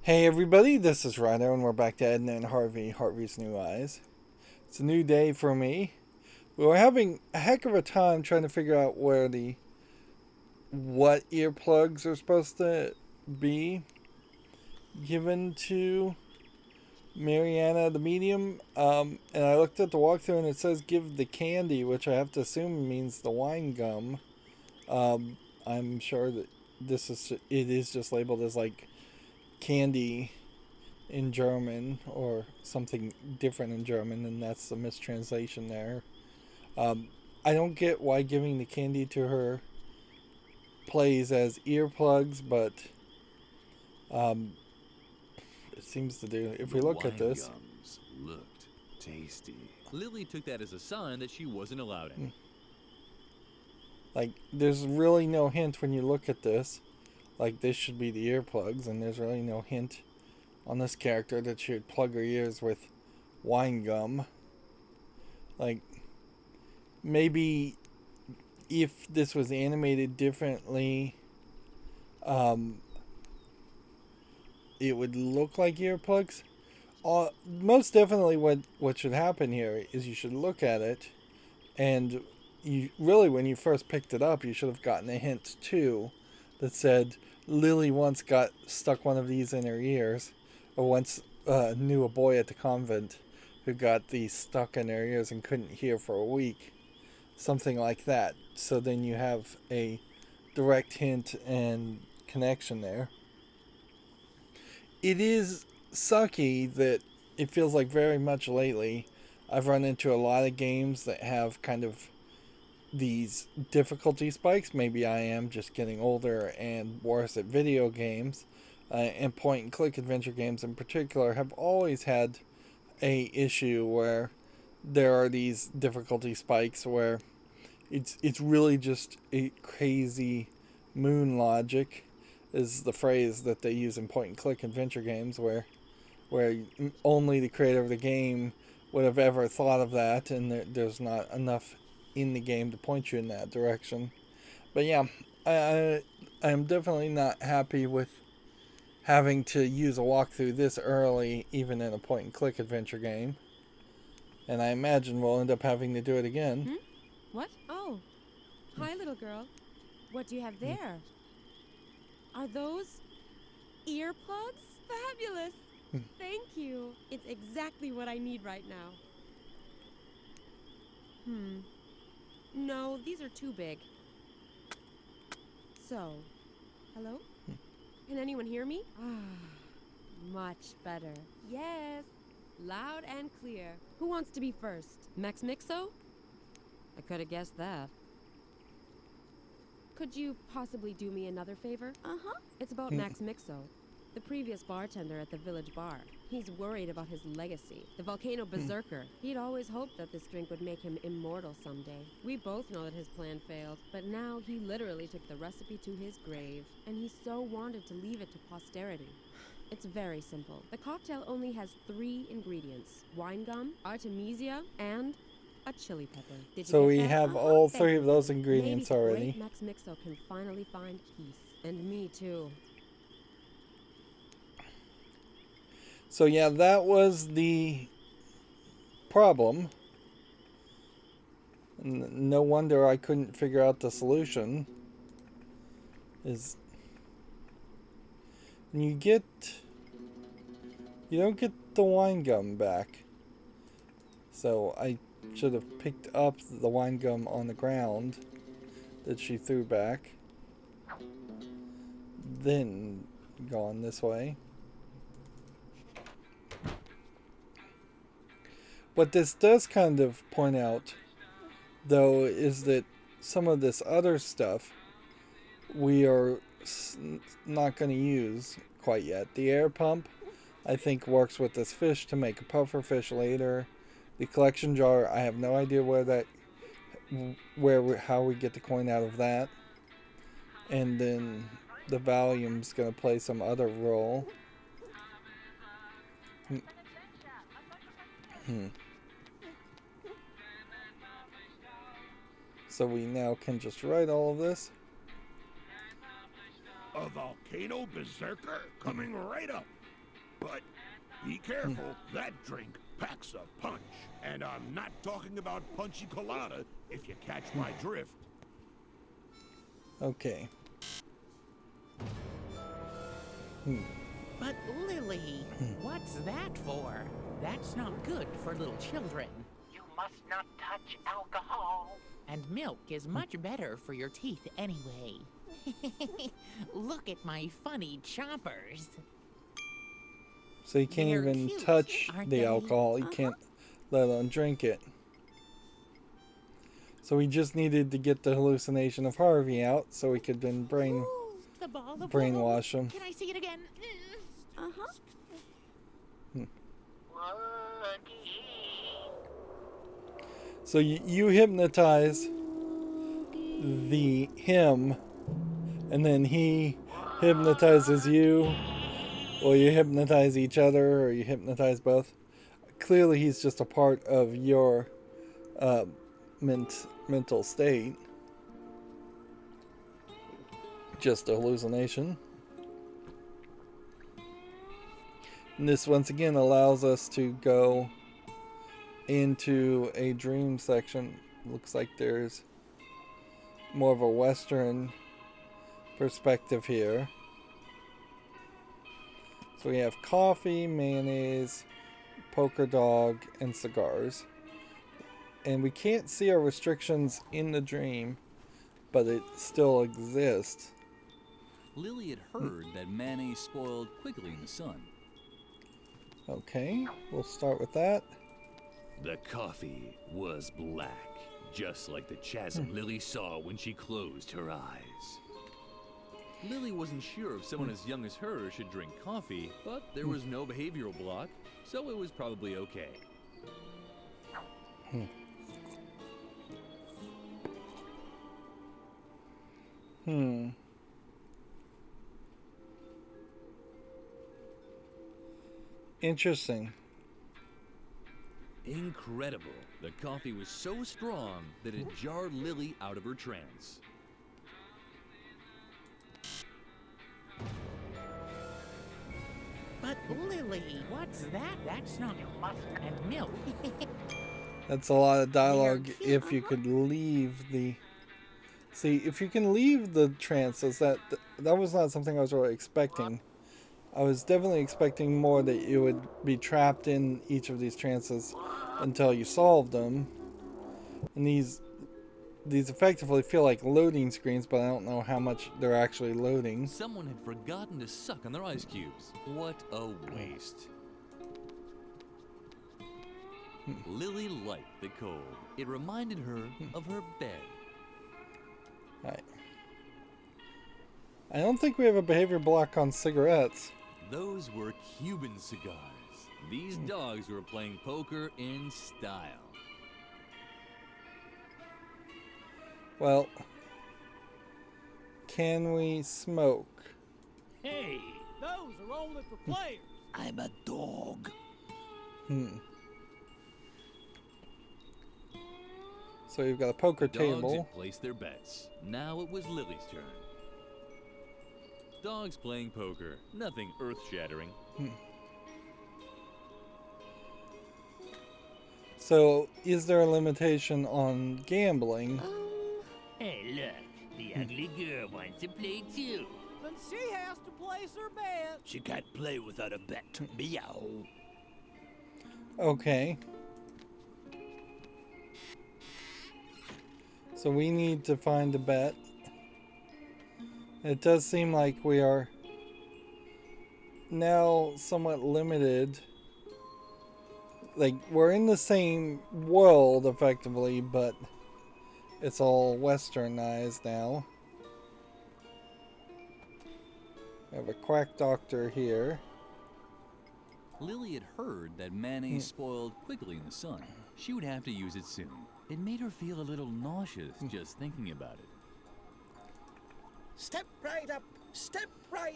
Hey everybody, this is Rydo and we're back to Edna and Harvey, Harvey's New Eyes. It's a new day for me. We were having a heck of a time trying to figure out what earplugs are supposed to be given to Mariana the medium. And I looked at the walkthrough and it says give the candy, which I have to assume means the wine gum. I'm sure that it is just labeled as like candy in German or something different in German, and that's the mistranslation there. I don't get why giving the candy to her plays as earplugs, but um, it seems to do. If we look at this, gums looked tasty. Lilli took that as a sign that she wasn't allowed any. like, there's really no hint when you look at this. Like, this should be the earplugs, and there's really no hint on this character that she would plug her ears with wine gum. Like, maybe if this was animated differently, it would look like earplugs. Most definitely what should happen here is you should look at it, and you really, when you first picked it up, you should have gotten a hint too that said Lilli once got stuck one of these in her ears, or once knew a boy at the convent who got these stuck in their ears and couldn't hear for a week. Something like that. So then you have a direct hint and connection there. It is sucky that it feels like very much lately I've run into a lot of games that have kind of these difficulty spikes. Maybe I am just getting older and worse at video games. And point and click adventure games in particular have always had a issue where there are these difficulty spikes where it's really just a crazy moon logic is the phrase that they use in point and click adventure games where only the creator of the game would have ever thought of that, and there's not enough in the game to point you in that direction. But yeah, I'm definitely not happy with having to use a walkthrough this early, even in a point and click adventure game. And I imagine we'll end up having to do it again. What? Oh. Hi, little girl. What do you have there? Are those earplugs? Fabulous! Thank you. It's exactly what I need right now. No, these are too big. So, hello? Can anyone hear me? Much better. Yes. Loud and clear. Who wants to be first? Max Mixo? I could have guessed that. Could you possibly do me another favor? It's about Max Mixo, the previous bartender at the village bar. He's worried about his legacy, the volcano berserker. He'd always hoped that this drink would make him immortal someday. We both know that his plan failed, but now he literally took the recipe to his grave, and he so wanted to leave it to posterity. It's very simple. The cocktail only has 3 ingredients: wine gum, artemisia, and a chili pepper. So we have all 3 of those ingredients already. Maybe Max Mixo can finally find peace. And me too. So yeah, that was the problem. No wonder I couldn't figure out the solution. Is you don't get the wine gum back. So I should have picked up the wine gum on the ground that she threw back, then gone this way. What this does kind of point out, though, is that some of this other stuff we are not going to use quite yet. The air pump, I think, works with this fish to make a puffer fish later. The collection jar, I have no idea how we get the coin out of that. And then the volume's going to play some other role. So we now can just write all of this. A volcano berserker coming right up. But be careful, that drink packs a punch. And I'm not talking about punchy colada, if you catch my drift. Okay. But Lilli, what's that for? That's not good for little children. You must not touch alcohol. And milk is much better for your teeth anyway. Look at my funny chompers. So you can't They're even cute, touch aren't the they? alcohol. You can't let alone drink it. So we just needed to get the hallucination of Harvey out so we could then Ooh, the ball of brainwash him. Can I see it again? Uh-huh. So you hypnotize him, and then he hypnotizes you, or you hypnotize each other, or you hypnotize both. Clearly, he's just a part of your mental state. Just a hallucination. And this once again allows us to go into a dream section. Looks like there's more of a Western perspective here. So we have coffee, mayonnaise, poker dog, and cigars. And we can't see our restrictions in the dream, but it still exists. Lilli had heard that mayonnaise spoiled quickly in the sun. Okay, we'll start with that. The coffee was black, just like the chasm Lilli saw when she closed her eyes. Lilli wasn't sure if someone as young as her should drink coffee, but there was no behavioral block, so it was probably okay. Interesting. Incredible. The coffee was so strong that it jarred Lilli out of her trance. But Lilli, what's that? That's not and milk. That's a lot of dialogue. If you could leave the... See, if you can leave the trances, that was not something I was really expecting. I was definitely expecting more that you would be trapped in each of these trances until you solved them. And these effectively feel like loading screens, but I don't know how much they're actually loading. Someone had forgotten to suck on their ice cubes. What a waste. Lilli liked the cold. It reminded her of her bed. Alright. I don't think we have a behavior block on cigarettes. Those were Cuban cigars. These dogs were playing poker in style. Well, can we smoke? Hey, those are only for players. I'm a dog. So you've got a poker The dogs table. had placed their bets. Now it was Lilli's turn. Dogs playing poker. Nothing earth-shattering. So, is there a limitation on gambling? Hey, look. The ugly girl wants to play too. Then she has to place her bet. She can't play without a bet. Meow. Okay. So we need to find a bet. It does seem like we are now somewhat limited. Like, we're in the same world, effectively, but it's all westernized now. We have a quack doctor here. Lilli had heard that mayonnaise spoiled quickly in the sun. She would have to use it soon. It made her feel a little nauseous just thinking about it. Step right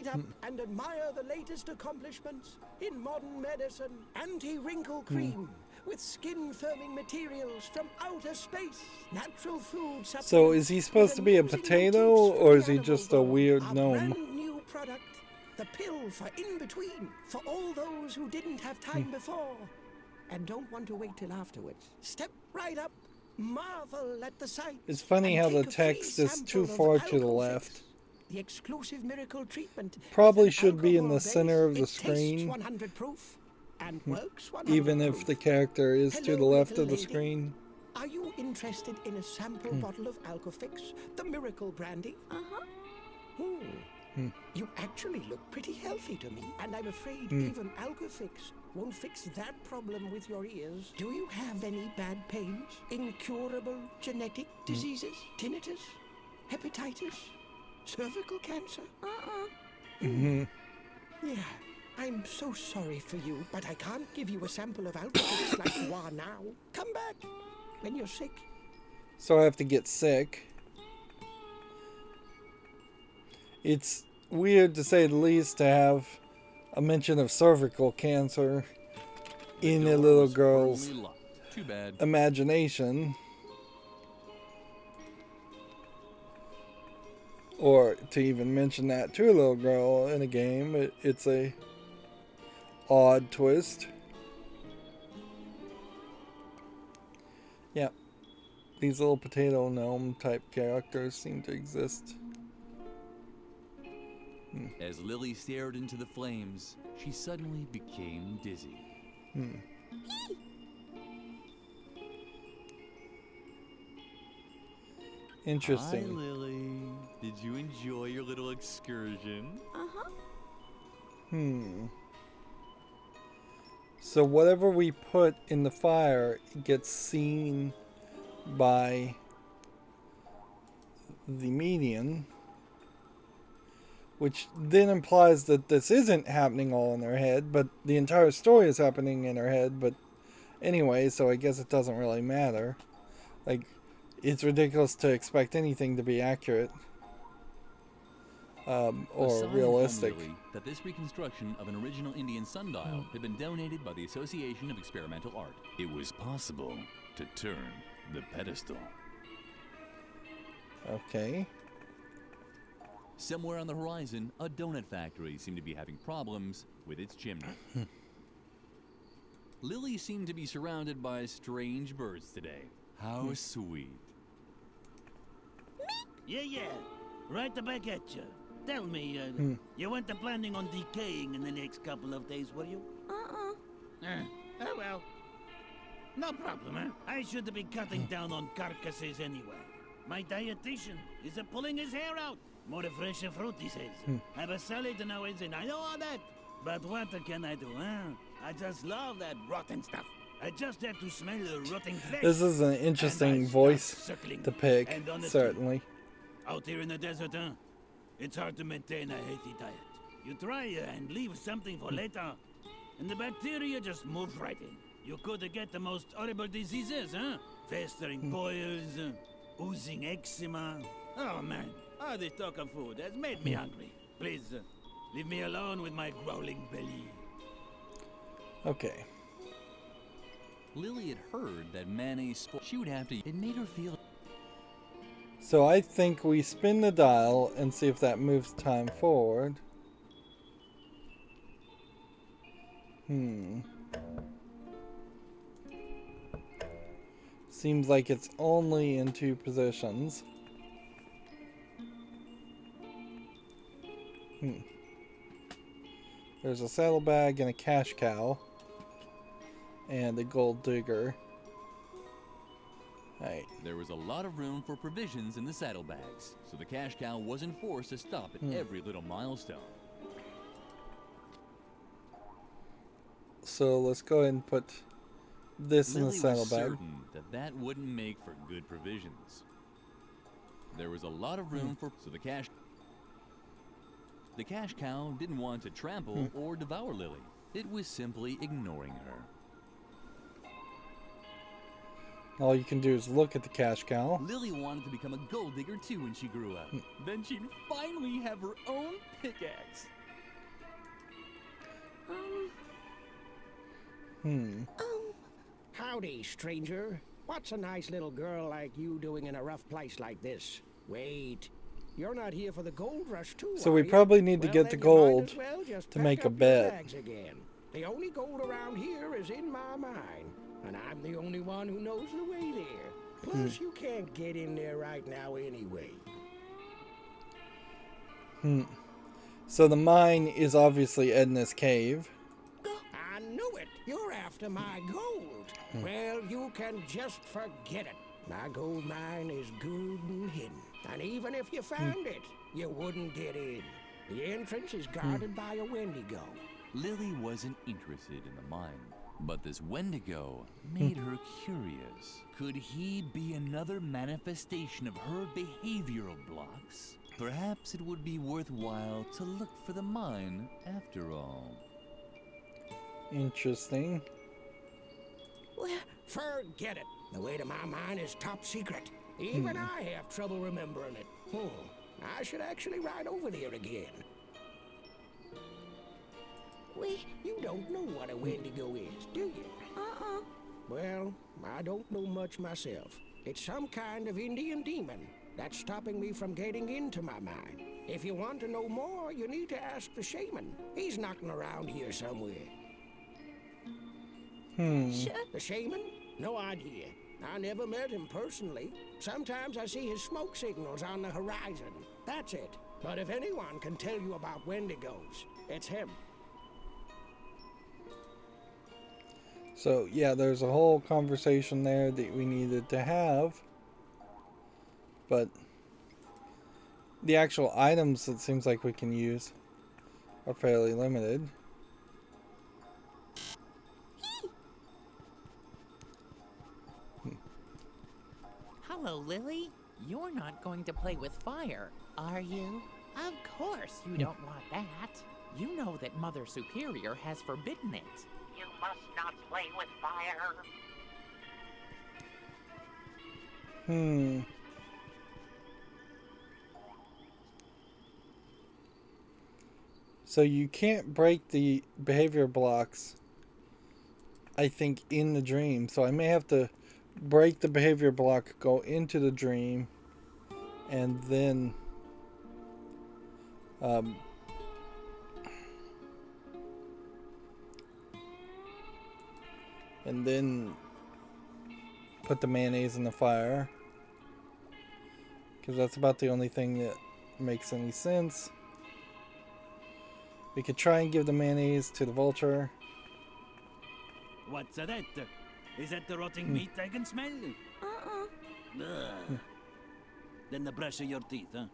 up, and admire the latest accomplishments in modern medicine. Anti-wrinkle cream with skin-firming materials from outer space. Natural food supplements. So is he supposed to be a with potato, motifs from or the is he animal just a world. weird Our gnome? brand new product, The pill for in between, for all those who didn't have time before and don't want to wait till afterwards. Step right up, marvel at the sight. It's funny and how the take a free text is sample too of far to the Alcofix, left. the exclusive miracle treatment. Probably with an should be in the alcohol center of base. the It tastes screen. 100 proof and works 100 Even if proof. the character is to the Hello, left little of the lady. screen. Are you interested in a sample bottle of Alcofix, the miracle brandy? You actually look pretty healthy to me, and I'm afraid even Alcofix won't fix that problem with your ears. Do you have any bad pains? Incurable genetic diseases? Tinnitus? Hepatitis? Cervical cancer? Yeah, I'm so sorry for you, but I can't give you a sample of Alcofix like you are now. Come back when you're sick. So I have to get sick. It's weird to say the least to have a mention of cervical cancer in a little girl's Too bad. imagination. Or to even mention that to a little girl in a game, it's a odd twist. Yeah, these little potato gnome type characters seem to exist. As Lilli stared into the flames, she suddenly became dizzy. Interesting. Hi, Lilli. Did you enjoy your little excursion? So whatever we put in the fire gets seen by the median, which then implies that this isn't happening all in her head, but the entire story is happening in her head. But anyway, so I guess it doesn't really matter. Like, it's ridiculous to expect anything to be accurate or Aside realistic. from Lilli, that this reconstruction of an original Indian sundial had been donated by the Association of Experimental Art. It was possible to turn the pedestal. Okay. Somewhere on the horizon, a donut factory seemed to be having problems with its chimney. Lilli seemed to be surrounded by strange birds today. How sweet. Yeah. Right back at you. Tell me, you weren't planning on decaying in the next couple of days, were you? Oh well. No problem, huh? I should be cutting down on carcasses anyway. My dietitian is pulling his hair out. More fresh fruit, he says. Have a salad now and I know all that. But what can I do, huh? I just love that rotten stuff. I just have to smell the rotting flesh. This is an interesting voice to pick, certainly. Out here in the desert, huh? It's hard to maintain a healthy diet. You try and leave something for later, and the bacteria just move right in. You could get the most horrible diseases, huh? Festering boils, oozing eczema. Oh man, all this talk of food has made me hungry. Please, leave me alone with my growling belly. Okay. Lilli had heard that mayonnaise she would have to. It made her feel. So I think we spin the dial and see if that moves time forward. Seems like it's only in 2 positions. There's a saddlebag and a cash cow. And a gold digger. Right. There was a lot of room for provisions in the saddlebags, so the cash cow wasn't forced to stop at every little milestone. So let's go ahead and put this in the Lilli was saddlebag. certain that that wouldn't make for good provisions. There was a lot of room for so the cash cow didn't want to trample or devour Lilli. It was simply ignoring her. All you can do is look at the cash cow. Lilli wanted to become a gold digger too when she grew up. Then she'd finally have her own pickaxe. Howdy, stranger. What's a nice little girl like you doing in a rough place like this? Wait. You're not here for the gold rush, too, So are we you? probably need to Well, get then the you might gold as well just to pack make a up your bet. bags again. The only gold around here is in my mind, and I'm the only one who knows the way there. Plus, you can't get in there right now anyway. So the mine is obviously Edna's cave. I knew it. You're after my gold. Well, you can just forget it. My gold mine is good and hidden. And even if you found it, you wouldn't get in. The entrance is guarded by a Wendigo. Lilli wasn't interested in the mine, but this Wendigo made her curious. Could he be another manifestation of her behavioral blocks? Perhaps it would be worthwhile to look for the mine after all. Interesting. Well, forget it. The way to my mine is top secret. Even I have trouble remembering it. I should actually ride over there again. You don't know what a Wendigo is, do you? Well, I don't know much myself. It's some kind of Indian demon that's stopping me from getting into my mine. If you want to know more, you need to ask the shaman. He's knocking around here somewhere. The shaman? No idea. I never met him personally. Sometimes I see his smoke signals on the horizon. That's it. But if anyone can tell you about Wendigos, it's him. So yeah, there's a whole conversation there that we needed to have. But the actual items it seems like we can use are fairly limited. Hello, Lilli. You're not going to play with fire, are you? Of course you don't want that. You know that Mother Superior has forbidden it. You must not play with fire. So you can't break the behavior blocks, I think, in the dream. So I may have to break the behavior block, go into the dream, and then put the mayonnaise in the fire, because that's about the only thing that makes any sense. We could try and give the mayonnaise to the vulture. What's that? Is that the rotting meat I can smell? Ugh. Then the brush of your teeth, huh?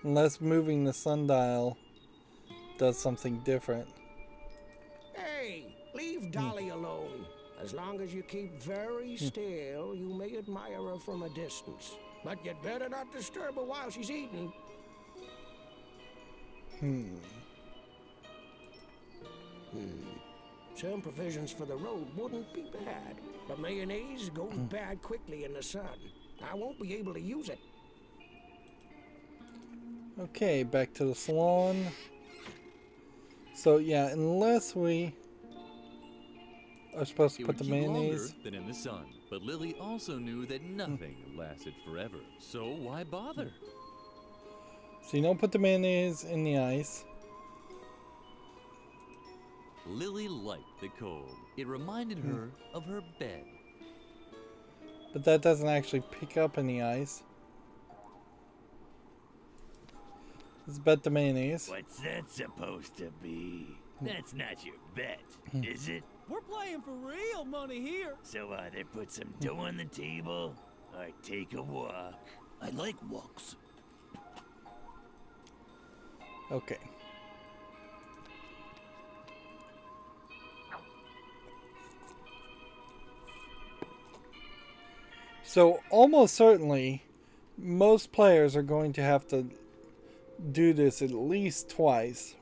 Unless moving the sundial does something different. Hey, leave Dolly alone. As long as you keep very still, you may admire her from a distance. But you'd better not disturb her while she's eating. Some provisions for the road wouldn't be bad. But mayonnaise goes bad quickly in the sun. I won't be able to use it. Okay, back to the salon. So yeah, unless we are supposed to It put would the keep mayonnaise. longer than in the sun, but Lilli also knew that nothing lasted forever. So why bother? So you don't put the mayonnaise in the ice. Lilli liked the cold. It reminded her of her bed. But that doesn't actually pick up any ice. Let's bet the mayonnaise. What's that supposed to be? That's not your bet, is it? We're playing for real money here. So either put some dough on the table or take a walk. I like walks. Okay. So almost certainly, most players are going to have to do this at least twice.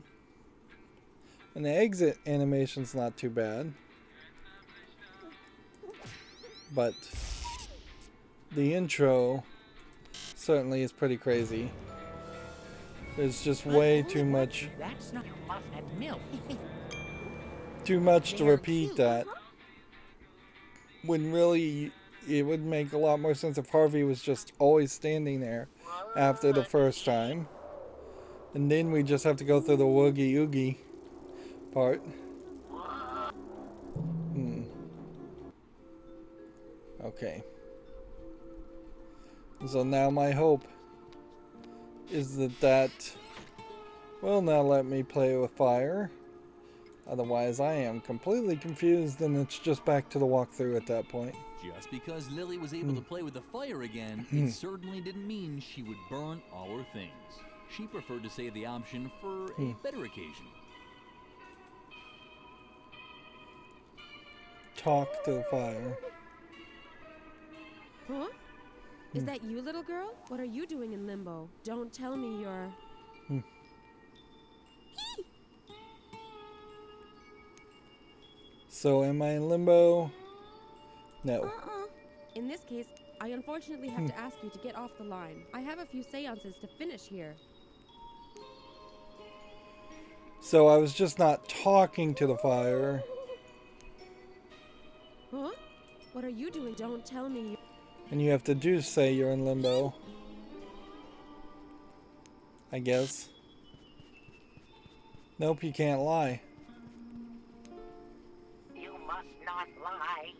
And the exit animation's not too bad. But the intro certainly is pretty crazy. There's just way too much. That's not milk. Too much to They're repeat cute, that. when really it would make a lot more sense if Harvey was just always standing there after the first time. And then we just have to go through the woogie oogie part. Okay. So now my hope is that will now let me play with fire. Otherwise I am completely confused and it's just back to the walkthrough at that point. Just because Lilli was able to play with the fire again, it certainly didn't mean she would burn our things. She preferred to save the option for a better occasion. Talk to the fire. Huh? Is that you, little girl? What are you doing in limbo? Don't tell me you're... So am I in limbo? No. In this case, I unfortunately have to ask you to get off the line. I have a few seances to finish here. So I was just not talking to the fire. Huh? What are you doing? Don't tell me. And you have to say you're in limbo. I guess. Nope, you can't lie. You must not lie.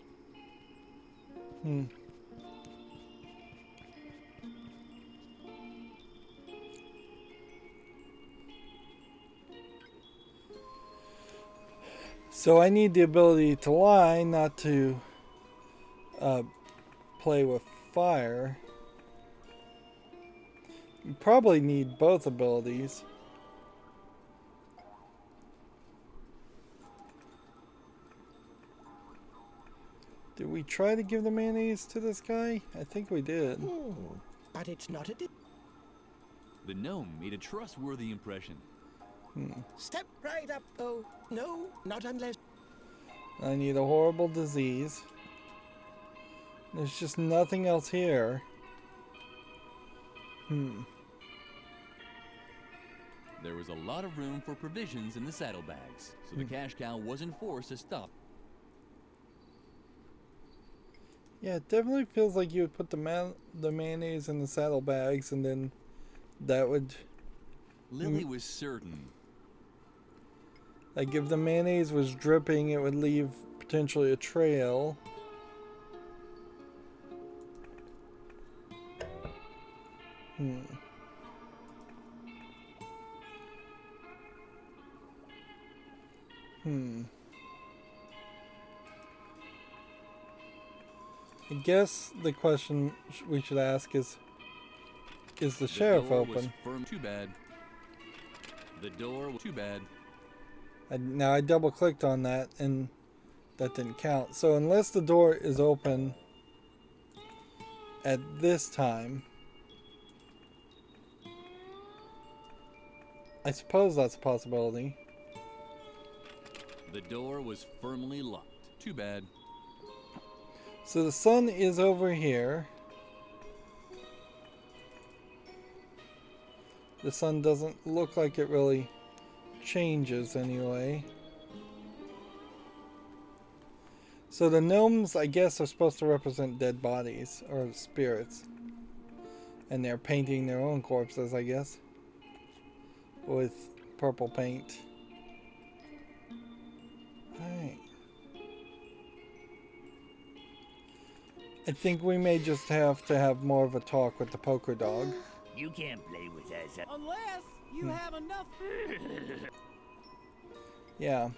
So I need the ability to lie, not to play with fire. You probably need both abilities. Did we try to give the mayonnaise to this guy? I think we did. But it's not a... The gnome made a trustworthy impression. Step right up. Oh, no, not unless... I need a horrible disease. There's just nothing else here. There was a lot of room for provisions in the saddlebags, so the cash cow wasn't forced to stop. Yeah, it definitely feels like you would put the mayonnaise in the saddlebags and then that would... Lilli was certain. Like if the mayonnaise was dripping, it would leave potentially a trail. I guess the question we should ask is the sheriff open? Too bad. The door was too bad. Now I double clicked on that and that didn't count. So unless the door is open at this time, I suppose that's a possibility. The door was firmly locked. Too bad. So the sun is over here. The sun doesn't look like it really changes anyway. So the gnomes, I guess, are supposed to represent dead bodies or spirits. And they're painting their own corpses, I guess, with purple paint. Alright. I think we may just have to have more of a talk with the poker dog. You can't play with us. Unless you have enough. Yeah.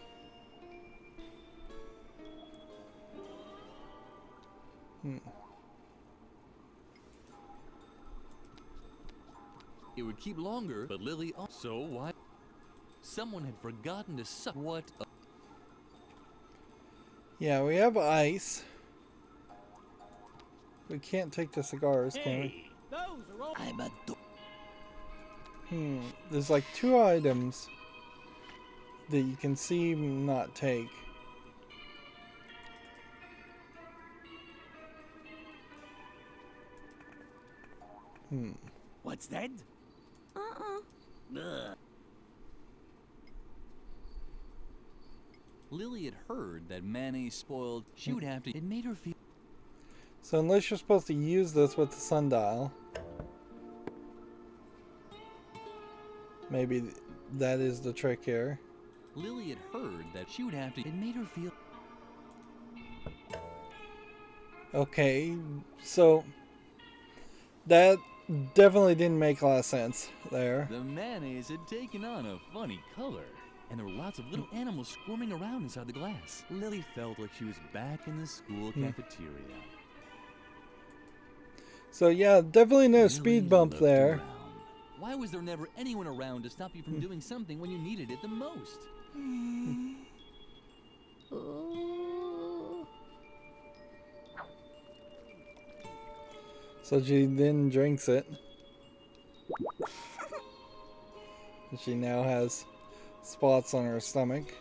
It would keep longer, but Lilli also why? Someone had forgotten to suck what? Yeah, we have ice. We can't take the cigars, can we? Hey, those are all. I'm a... There's like 2 items that you can see not take. What's that? Ugh. Lilli had heard that mayonnaise spoiled. She would have to. It made her feel. So unless you're supposed to use this with the sundial, maybe that is the trick here. Lilli had heard that she would have to. It made her feel. Okay, so that definitely didn't make a lot of sense there. The mayonnaise had taken on a funny color, and there were lots of little animals squirming around inside the glass. Lilli felt like she was back in the school cafeteria. So yeah, definitely no speed Lilli bump looked there. around. Why was there never anyone around to stop you from doing something when you needed it the most? So she then drinks it. She now has spots on her stomach.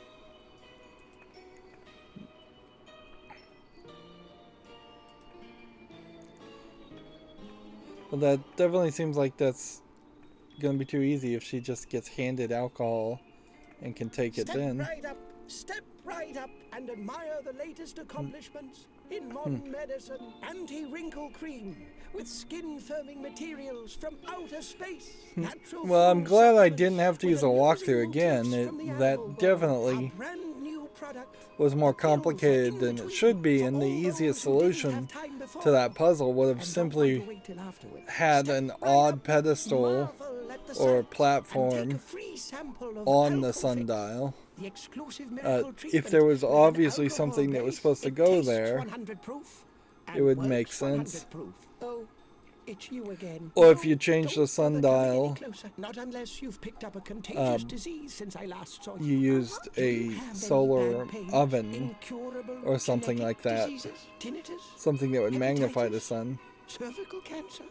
Well, that definitely seems like that's gonna be too easy if she just gets handed alcohol and can take it then. Step right up and admire the latest accomplishments in modern medicine. Anti-wrinkle cream with skin-firming materials from outer space. Natural Well, I'm food glad I supplements didn't have to with use a walkthrough unusual again. tips from the That animal bone. definitely A brand new product was more appealed for complicated than it in-between should be, for and the all easiest those who didn't solution have time before. to that puzzle would have And don't simply want to wait till afterwards. had Step an right odd up, pedestal marvel at the or sights, and take platform a free sample of on the Alcofix, sundial. the exclusive miracle If treatment there was with an obviously alcohol something that was base. supposed to It go tastes there, 100 proof it would and make works sense. 100 proof. Oh, it's you again. Or if No, you change don't the bother coming any sundial, closer. Not unless you've picked up a contagious disease since I last saw you. you used Do you a have any solar bad pains, oven incurable or something genetic like that. diseases, tinnitus, Something that would magnify the hepatitis, sun. cervical cancer?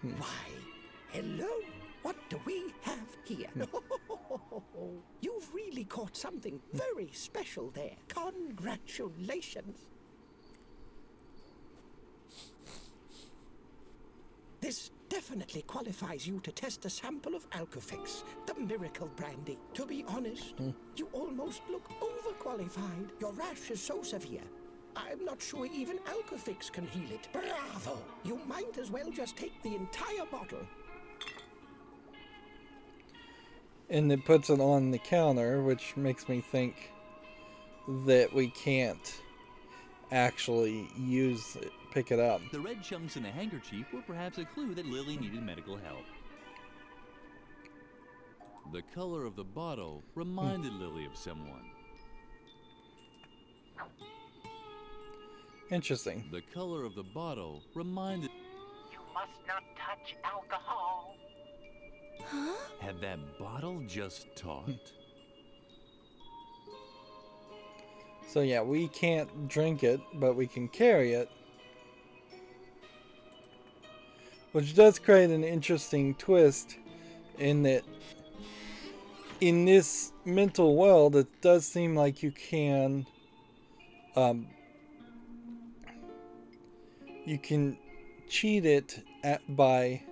Why, hello. What do we have here? You've really caught something very special there. Congratulations. This definitely qualifies you to test a sample of Alcofix, the miracle brandy. To be honest, you almost look overqualified. Your rash is so severe, I'm not sure even Alcofix can heal it. Bravo! You might as well just take the entire bottle. And it puts it on the counter, which makes me think that we can't actually use it, pick it up. The red chunks in the handkerchief were perhaps a clue that Lilli needed medical help. The color of the bottle reminded Lilli of someone. Interesting. The color of the bottle reminded... You must not touch alcohol. Had that bottle just talked? So yeah, we can't drink it, but we can carry it. Which does create an interesting twist in that in this mental world, it does seem like you can cheat it by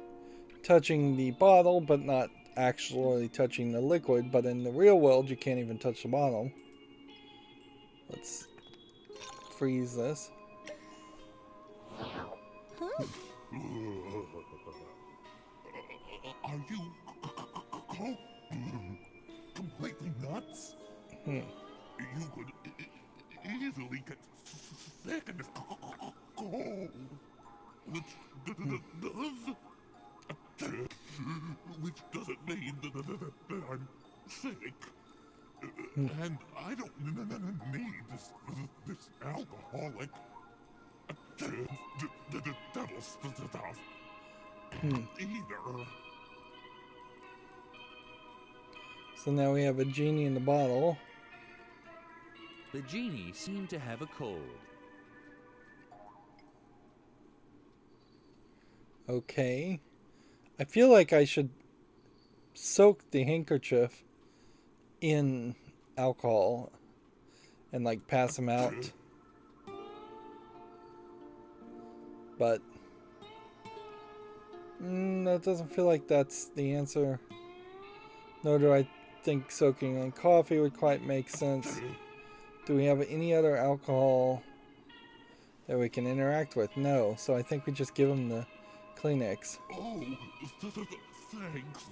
touching the bottle, but not actually touching the liquid. But in the real world, you can't even touch the bottle. Let's freeze this. Are you completely nuts? You could easily get sick in this cold, which doesn't mean that I'm sick. And I don't need this alcoholic the devil's stuff either. So now we have a genie in the bottle. The genie seemed to have a cold. Okay. I feel like I should soak the handkerchief in alcohol and like pass them out. But that doesn't feel like that's the answer. Nor do I think soaking in coffee would quite make sense. Do we have any other alcohol that we can interact with? No, so I think we just give him the Kleenex. Oh, thanks.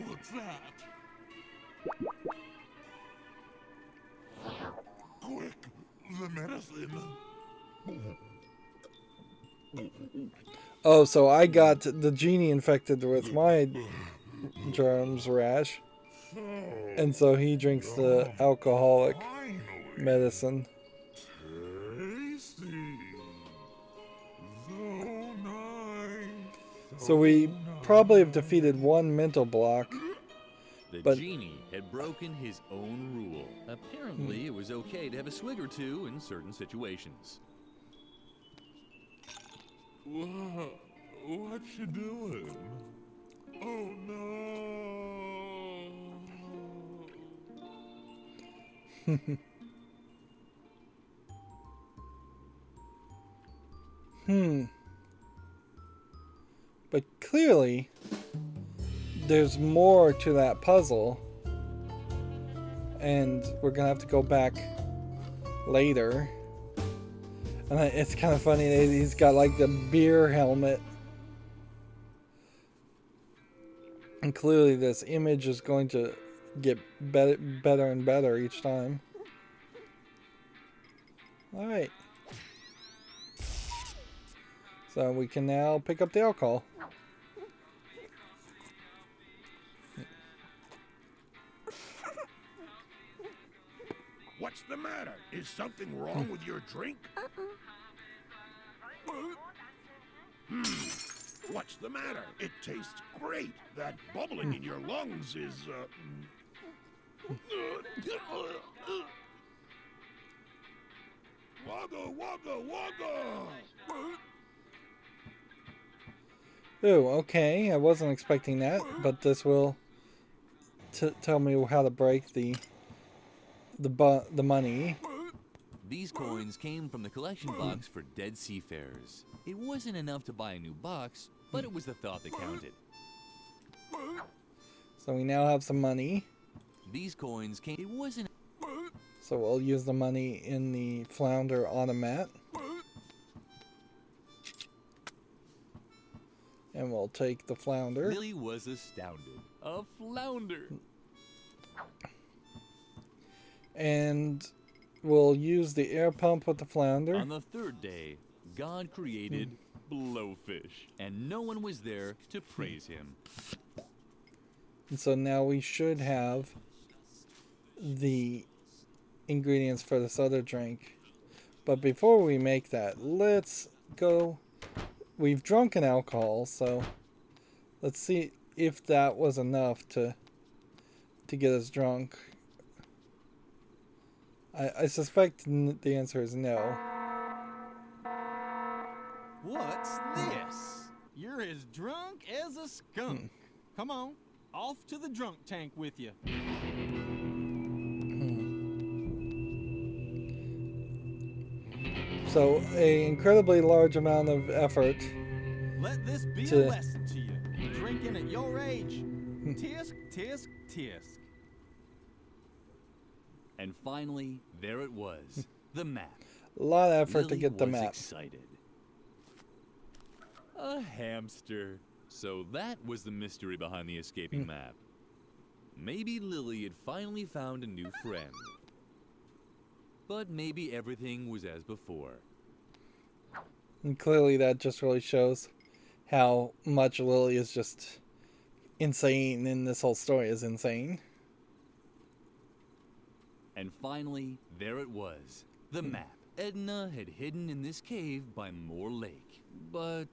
What's that? Quick, the medicine. Oh, so I got the genie infected with my germs rash. And so he drinks the alcoholic medicine. Tasty. So nice. So we probably have defeated one mental block. The But genie had broken his own rule. Apparently, it was okay to have a swig or two in certain situations. What you doing? Oh no. But clearly, there's more to that puzzle. And we're gonna have to go back later. And it's kind of funny that he's got like the beer helmet. And clearly this image is going to get better and better each time. Alright. So we can now pick up the alcohol. What's the matter? Is something wrong with your drink? What's the matter? It tastes great. That bubbling in your lungs is, Wagga, wagga, wagga! Ooh, okay. I wasn't expecting that, but this will tell me how to break the money. These coins came from the collection box for dead seafarers. It wasn't enough to buy a new box, but it was the thought that counted. So we now have some money. These coins came... It wasn't... So we'll use the money in the flounder automat. And we'll take the flounder. Lilli was astounded. A flounder! And we'll use the air pump with the flounder. On the third day, God created blowfish, and no one was there to praise him. And so now we should have the ingredients for this other drink. But before we make that, let's go. We've drunken alcohol, so let's see if that was enough to get us drunk. I suspect the answer is no. What's this? You're as drunk as a skunk. Come on, off to the drunk tank with you. So, an incredibly large amount of effort. Let this be a lesson to you. Drinking at your age. Tisk, tisk, tisk. And finally, there it was, the map. A lot of effort Lilli to get the was map. Excited. A hamster. So that was the mystery behind the escaping map. Maybe Lilli had finally found a new friend. But maybe everything was as before. And clearly that just really shows how much Lilli is just insane, and this whole story is insane. And finally, there it was, the map. Edna had hidden in this cave by Moor Lake. But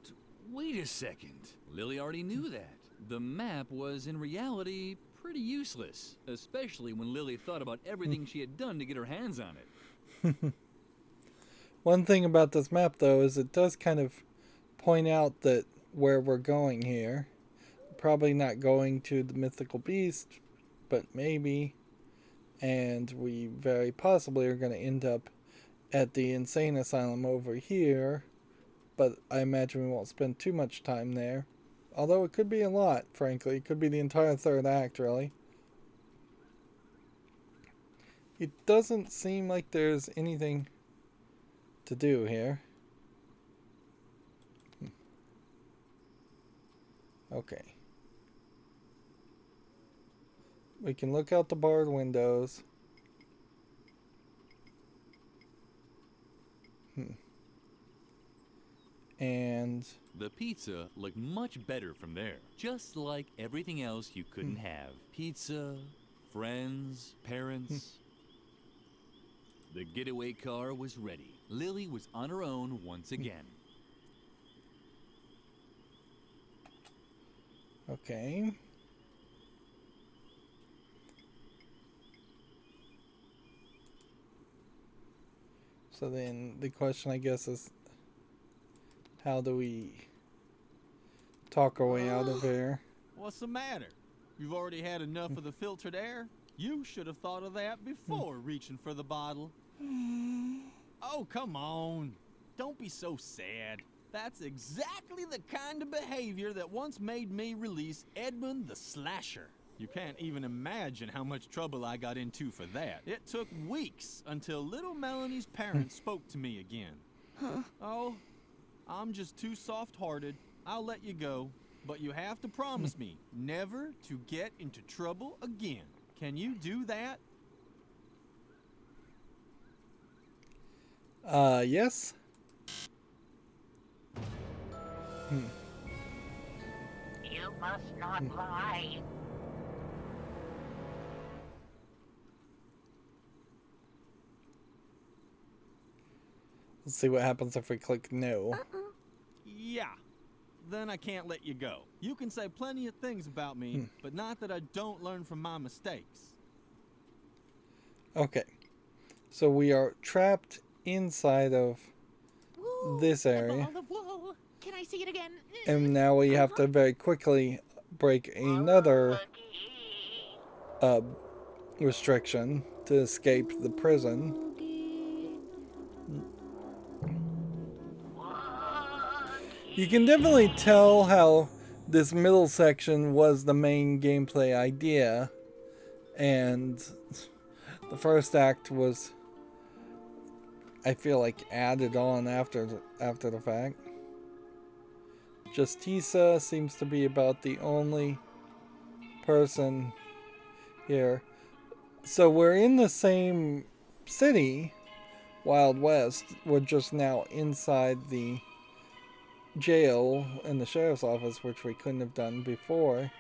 wait a second. Lilli already knew that. The map was in reality pretty useless, especially when Lilli thought about everything she had done to get her hands on it. One thing about this map, though, is it does kind of point out that where we're going here. Probably not going to the mythical beast, but maybe. And we very possibly are going to end up at the insane asylum over here. But I imagine we won't spend too much time there. Although it could be a lot, frankly. It could be the entire third act, really. It doesn't seem like there's anything to do here. Okay. We can look out the barred windows. And the pizza looked much better from there. Just like everything else you couldn't have. Pizza, friends, parents. The getaway car was ready. Lilli was on her own once again. Okay. So then the question, I guess, is how do we talk our way out of here? What's the matter? You've already had enough of the filtered air? You should have thought of that before reaching for the bottle. Oh, come on. Don't be so sad. That's exactly the kind of behavior that once made me release Edmund the Slasher. You can't even imagine how much trouble I got into for that. It took weeks until little Melanie's parents spoke to me again. Oh, I'm just too soft-hearted. I'll let you go, but you have to promise me never to get into trouble again. Can you do that? Yes. You must not lie. Let's see what happens if we click no. Yeah. Then I can't let you go. You can say plenty of things about me, but not that I don't learn from my mistakes. Okay. So we are trapped inside of this area. The ball of wool. Can I see it again? And now we have to very quickly break another restriction to escape the prison. You can definitely tell how this middle section was the main gameplay idea, and the first act was, I feel like, added on after the fact. Justiça seems to be about the only person here. So we're in the same city, Wild West. We're just now inside the jail and the sheriff's office, which we couldn't have done before.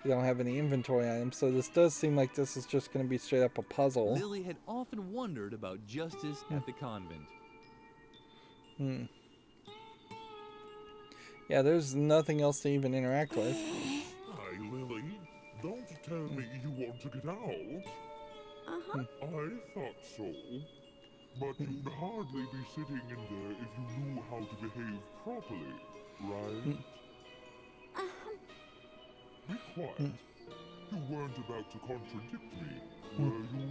We don't have any inventory items, so this does seem like this is just going to be straight up a puzzle. Lilli had often wondered about justice at the convent. Yeah, there's nothing else to even interact with. Hi, Lilli. Don't tell me you want to get out. I thought so. But you'd hardly be sitting in there if you knew how to behave properly, right? Be quiet. You weren't about to contradict me, were you?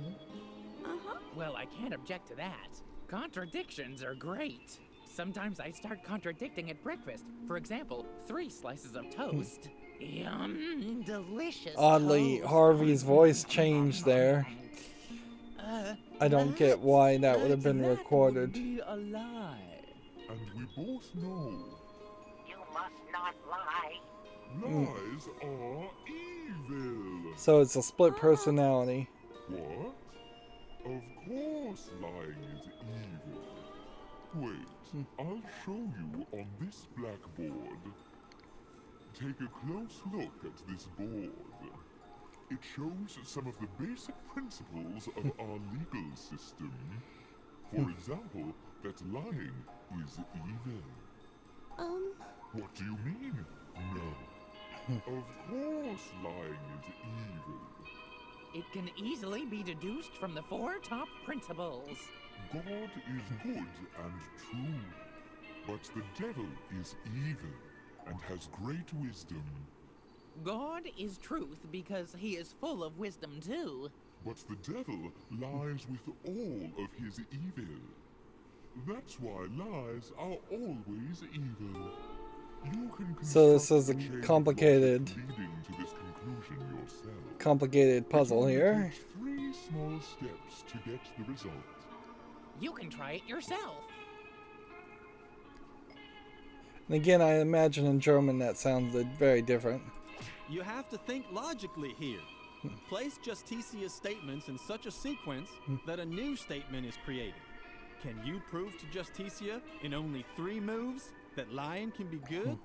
Well, I can't object to that. Contradictions are great. Sometimes I start contradicting at breakfast. For example, 3 slices of toast. Yum, delicious. Oddly, toast. Harvey's voice changed there. I don't get why that would have been recorded. Be a lie. And we both know You must not lie. lies are evil. So it's a split personality. What? Of course lying is evil. Wait, I'll show you on this blackboard. Take a close look at this board. It shows some of the basic principles of our legal system. For example, that lying is evil. What do you mean? No. Of course lying is evil. It can easily be deduced from the 4 top principles. God is good and true, but the devil is evil and has great wisdom. God is truth because he is full of wisdom too. But the devil lies with all of his evil. That's why lies are always evil. You can So this is a construct the chain of complicated, logic leading to this conclusion yourself. complicated puzzle It only here. takes 3 small steps to get the result. You can try it yourself. And again, I imagine in German that sounded very different. You have to think logically here. Place Justicia's statements in such a sequence that a new statement is created. Can you prove to Justicia in only 3 moves that lying can be good?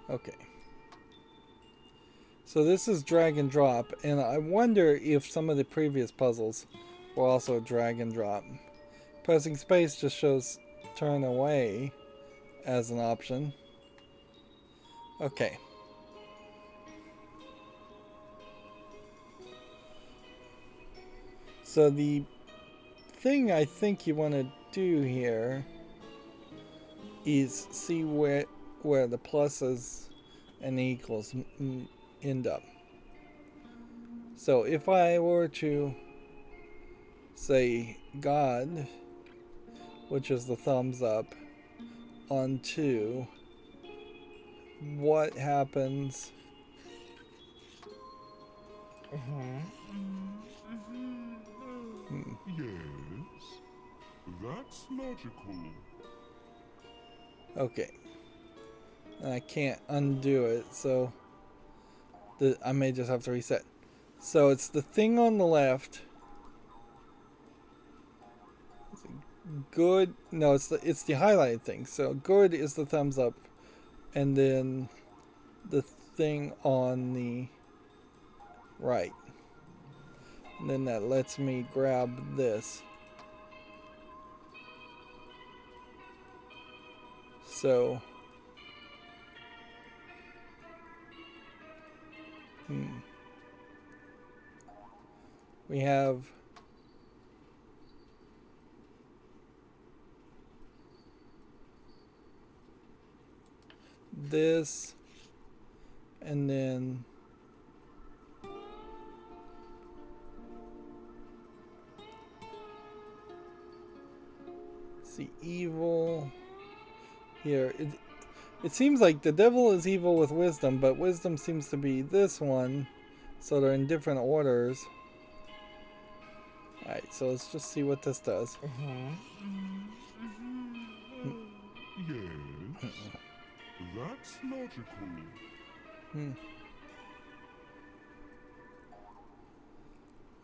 Okay. So this is drag and drop, and I wonder if some of the previous puzzles were also drag and drop. Pressing space just shows turn away as an option. Okay. So the thing I think you want to do here is see where the pluses and the equals end up. So if I were to say God, which is the thumbs up, on 2, what happens? Yes, that's logical. Okay. And I can't undo it, so I may just have to reset. So it's the thing on the left. Good. No, it's the highlighted thing. So good is the thumbs up, and then the thing on the right. And then that lets me grab this. So we have this, and then see evil here. It seems like the devil is evil with wisdom, but wisdom seems to be this one, so they're in different orders. Alright, so let's just see what this does. Yes, that's logical.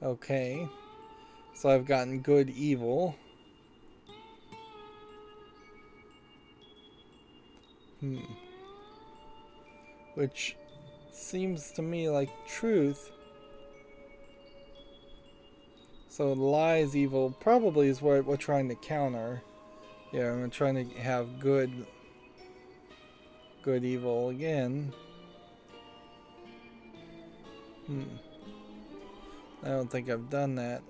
Okay, so I've gotten good, evil. Which seems to me like truth. So lie is evil probably is what we're trying to counter. Yeah, I'm trying to have good, evil again. I don't think I've done that.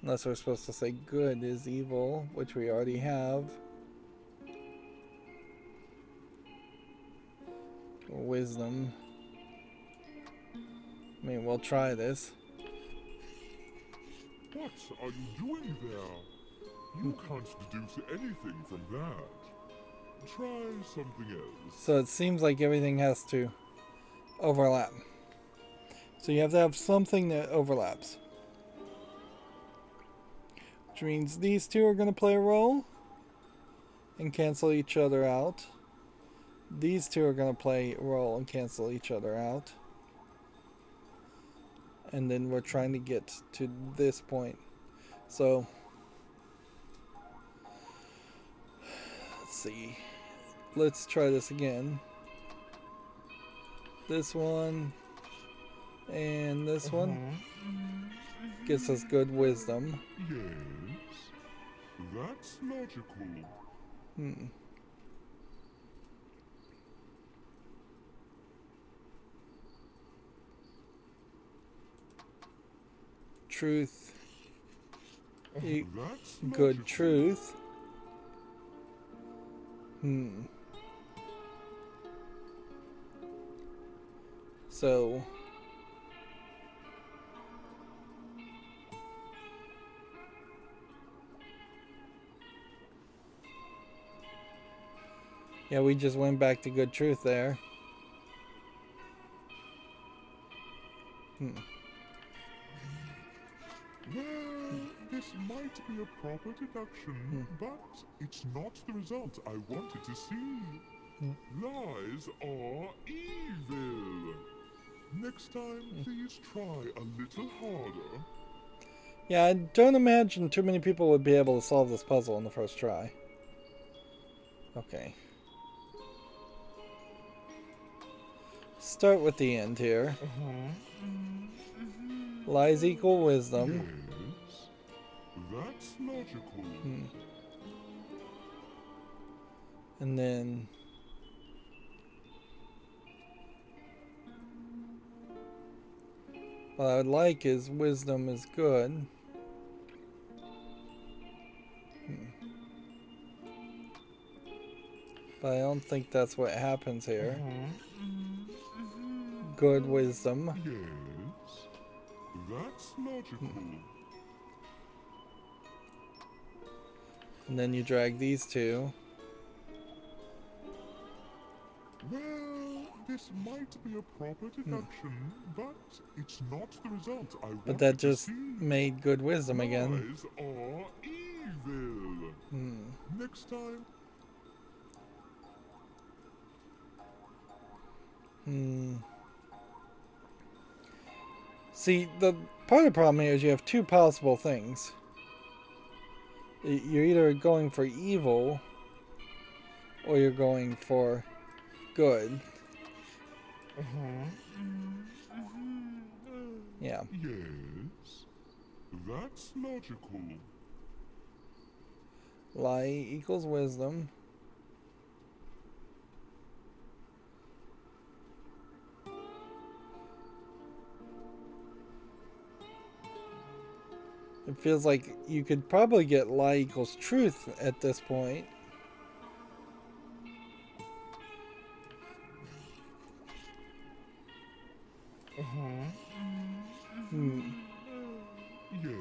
Unless we're supposed to say good is evil, which we already have. Wisdom. I mean, we'll try this. What are you doing there? You can't deduce anything from that. Try something else. So it seems like everything has to overlap. So you have to have something that overlaps. Which means these two are going to play a role and cancel each other out. These two are going to play a role and cancel each other out. And then we're trying to get to this point. So, let's see. Let's try this again. This one and this one gets us good wisdom. Yes, that's logical. Truth. That's Good logical. truth. So Yeah, we just went back to good truth there. Well, this might be a proper deduction, but it's not the result I wanted to see. Lies are evil. Next time, please try a little harder. Yeah, I don't imagine too many people would be able to solve this puzzle in the first try. Okay. Start with the end here. Lies equal wisdom. Yes, that's logical. And then... what I would like is wisdom is good. But I don't think that's what happens here. Good wisdom. Yes, that's logical. And then you drag these two. Well, this might be a proper deduction, but it's not the result I wanted But that to just see. made good wisdom again. Lies are evil. Next time. See, the part of the problem here is you have two possible things. You're either going for evil, or you're going for good. Yeah. Yes, that's logical. Lie equals wisdom. It feels like you could probably get lie equals truth at this point. Yes,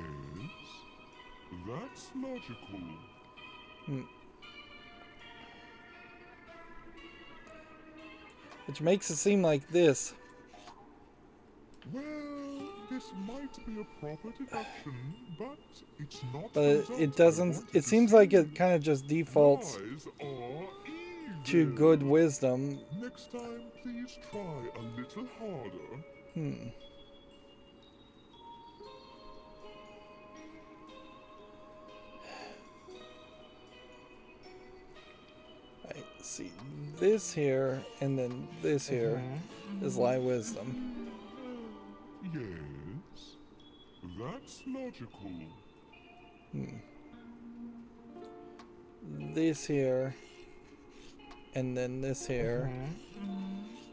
that's logical. Which makes it seem like this. Well, this might be a proper deduction, but it's not. But the result it I doesn't. wanted It to seems see. like it kind of just defaults Lies are to evil. good wisdom. Next time, please try a little harder. Right, see, this here and then this here is lie wisdom. Yes, that's logical. This here and then this here.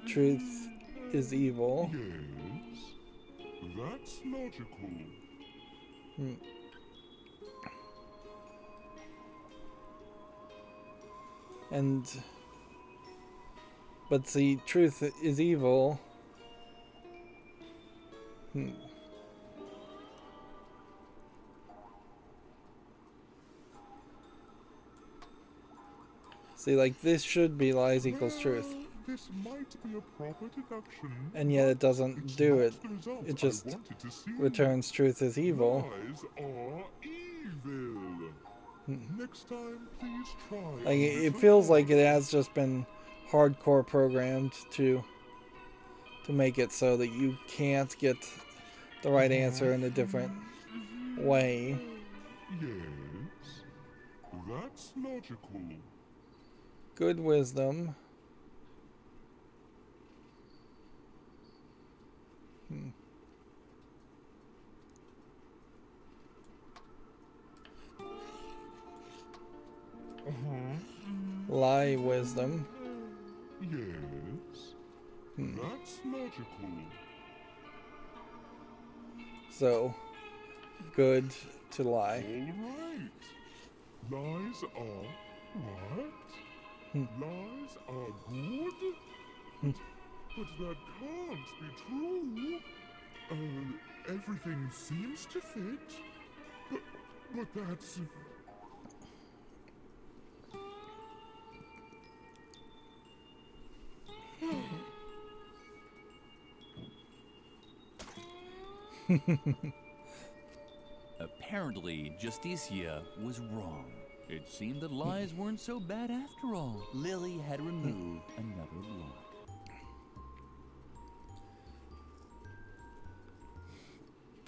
Truth is evil. Yes, that's logical. And but see, truth is evil. See, like this should be lies equals truth, Well, this might be a proper deduction, and yet it doesn't it's do not it. the result It I just wanted to see. returns truth as evil. Lies are evil. Next time, please try. Like it feels like it has just been hardcore programmed to make it so that you can't get the right answer in a different way. Yes, that's logical. Good wisdom. Lie wisdom. Yes, that's logical. So, good to lie. All right. Lies are what? Lies are good? But that can't be true. Everything seems to fit. But that's... Apparently, Justicia was wrong. It seemed that lies weren't so bad after all. Lilli had removed another block.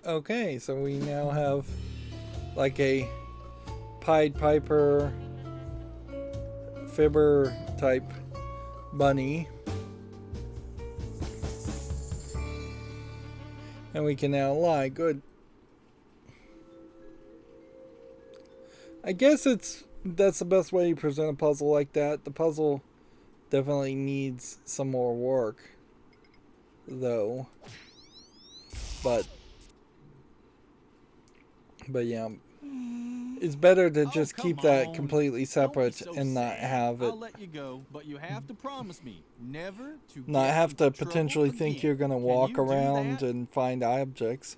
Okay, so we now have like a Pied Piper fibber type bunny. And we can now lie. Good. I guess that's the best way to present a puzzle like that. The puzzle definitely needs some more work, though. But yeah, it's better to just keep that completely separate and not have it. I'll let you go, but you have to promise me never to not get have to into trouble potentially think again. you're gonna Can walk you do around that? and find objects.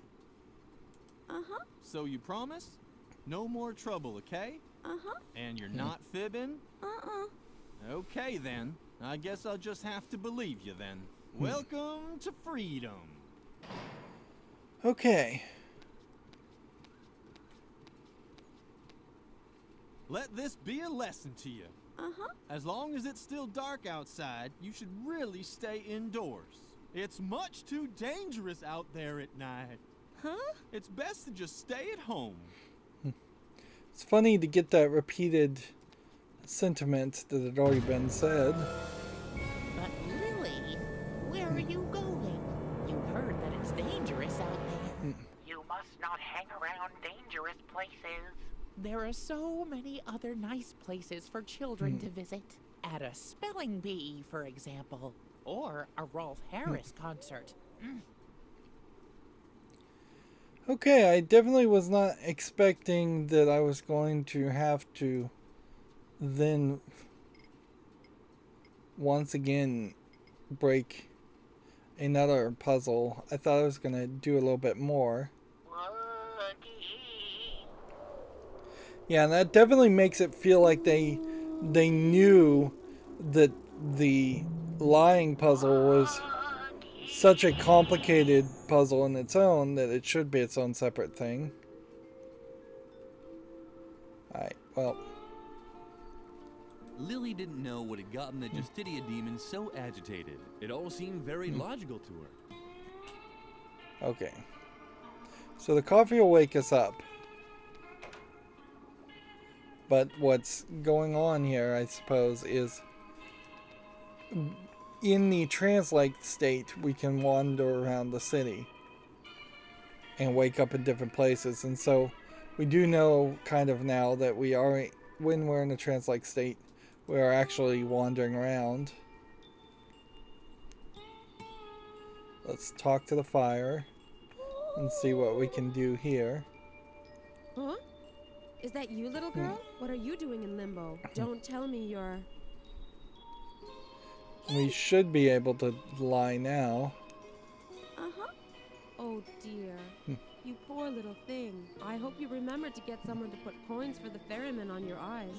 So you promise? No more trouble, okay? And you're not fibbing? Okay then. I guess I'll just have to believe you then. Welcome to freedom. Okay. Let this be a lesson to you. As long as it's still dark outside, you should really stay indoors. It's much too dangerous out there at night. It's best to just stay at home. It's funny to get that repeated sentiment that had already been said. But Lilli, where are you going? You heard that it's dangerous out there. You must not hang around dangerous places. There are so many other nice places for children to visit. At a spelling bee, for example. Or a Rolf Harris concert. Okay, I definitely was not expecting that I was going to have to then once again break another puzzle. I thought I was going to do a little bit more. Yeah, and that definitely makes it feel like they knew that the lying puzzle was such a complicated puzzle in its own that it should be its own separate thing. Alright, well. Lilli didn't know what had gotten the Justitia demon so agitated. It all seemed very logical to her. Okay. So the coffee will wake us up. But what's going on here, I suppose, is in the trance-like state, we can wander around the city and wake up in different places. And so we do know kind of now that we are, when we're in a trance-like state, we are actually wandering around. Let's talk to the fire and see what we can do here. Huh? Is that you, little girl? What are you doing in limbo? Don't tell me you're... We should be able to lie now. Oh dear. You poor little thing. I hope you remember to get someone to put coins for the ferryman on your eyes.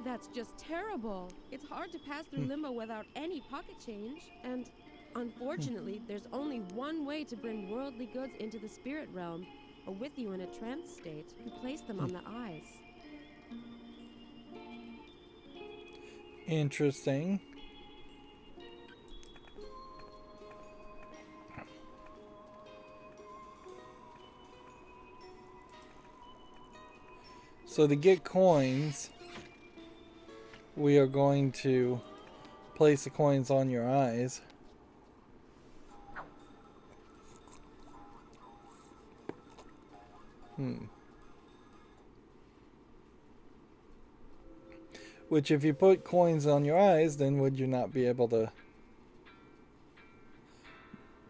That's just terrible. It's hard to pass through limbo without any pocket change. And unfortunately, there's only one way to bring worldly goods into the spirit realm, or with you in a trance state. You place them on the eyes. Interesting. So to get coins, we are going to place the coins on your eyes. Which, if you put coins on your eyes, then would you not be able to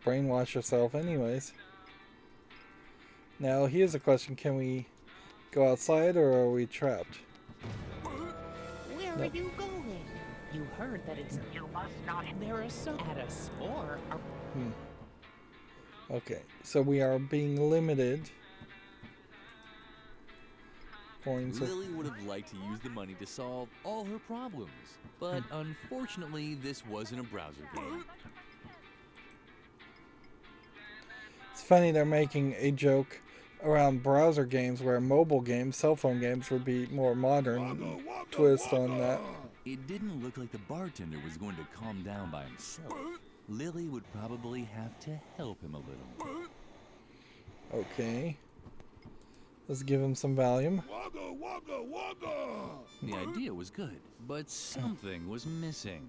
brainwash yourself anyways? Now, here's a question. Can we go outside, or are we trapped? Where are you going? You heard that it's... You must not. There are so... At a spore... Okay, so we are being limited. Coins. Lilli would have liked to use the money to solve all her problems, but unfortunately, this wasn't a browser game. It's funny they're making a joke around browser games where mobile games, cell phone games would be more modern twist on that. It didn't look like the bartender was going to calm down by himself. Lilli would probably have to help him a little. Okay. Let's give him some Valium. The idea was good, but something was missing.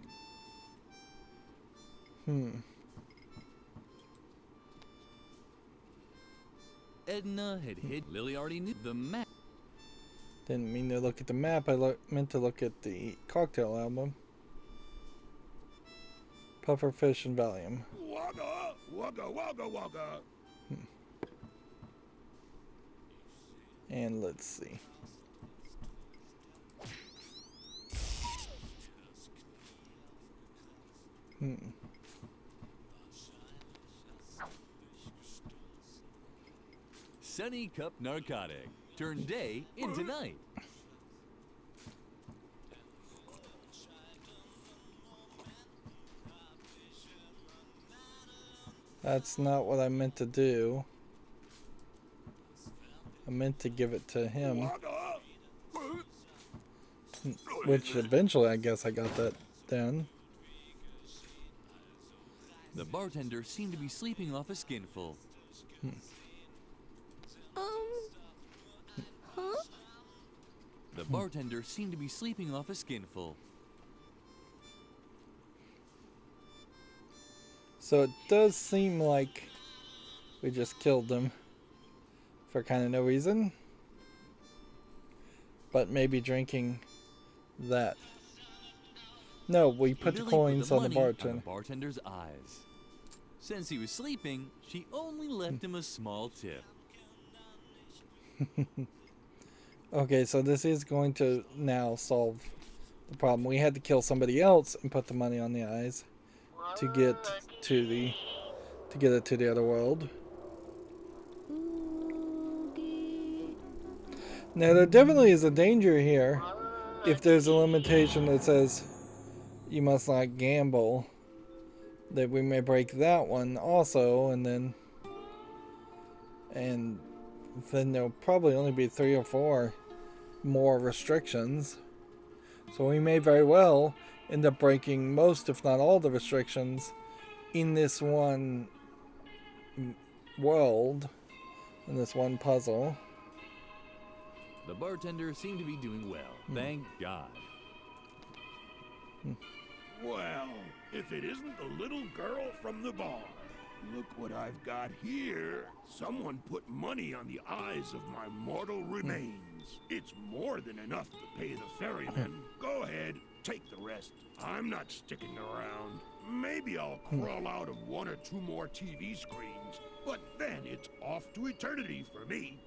Edna had hit. Lilli already knew the map. Didn't mean to look at the map. I meant to look at the cocktail album. Puffer fish and Valium. Wagga, wagga, wagga, wagga. And let's see. Sunny Cup Narcotic. Turn day into night. That's not what I meant to do. I meant to give it to him. Which eventually I guess I got that done. The bartender seemed to be sleeping off a skinful. The bartender seemed to be sleeping off a skinful. So it does seem like we just killed them for kind of no reason. But maybe drinking that. No, we put the Lilli coins put on the money bartender. on the bartender's eyes. Since he was sleeping, she only left him a small tip. Okay, so this is going to now solve the problem. We had to kill somebody else and put the money on the eyes to get to the it to the other world. Now there definitely is a danger here if there's a limitation that says you must not gamble, that we may break that one also, and then there'll probably only be 3 or 4 more restrictions. So we may very well end up breaking most, if not all, the restrictions in this one world, in this one puzzle. The bartender seemed to be doing well, thank God. Well, if it isn't the little girl from the bar. Look what I've got here. Someone put money on the eyes of my mortal remains. It's more than enough to pay the ferryman. Go ahead, take the rest. I'm not sticking around. Maybe I'll crawl out of 1 or 2 more TV screens, but then it's off to eternity for me.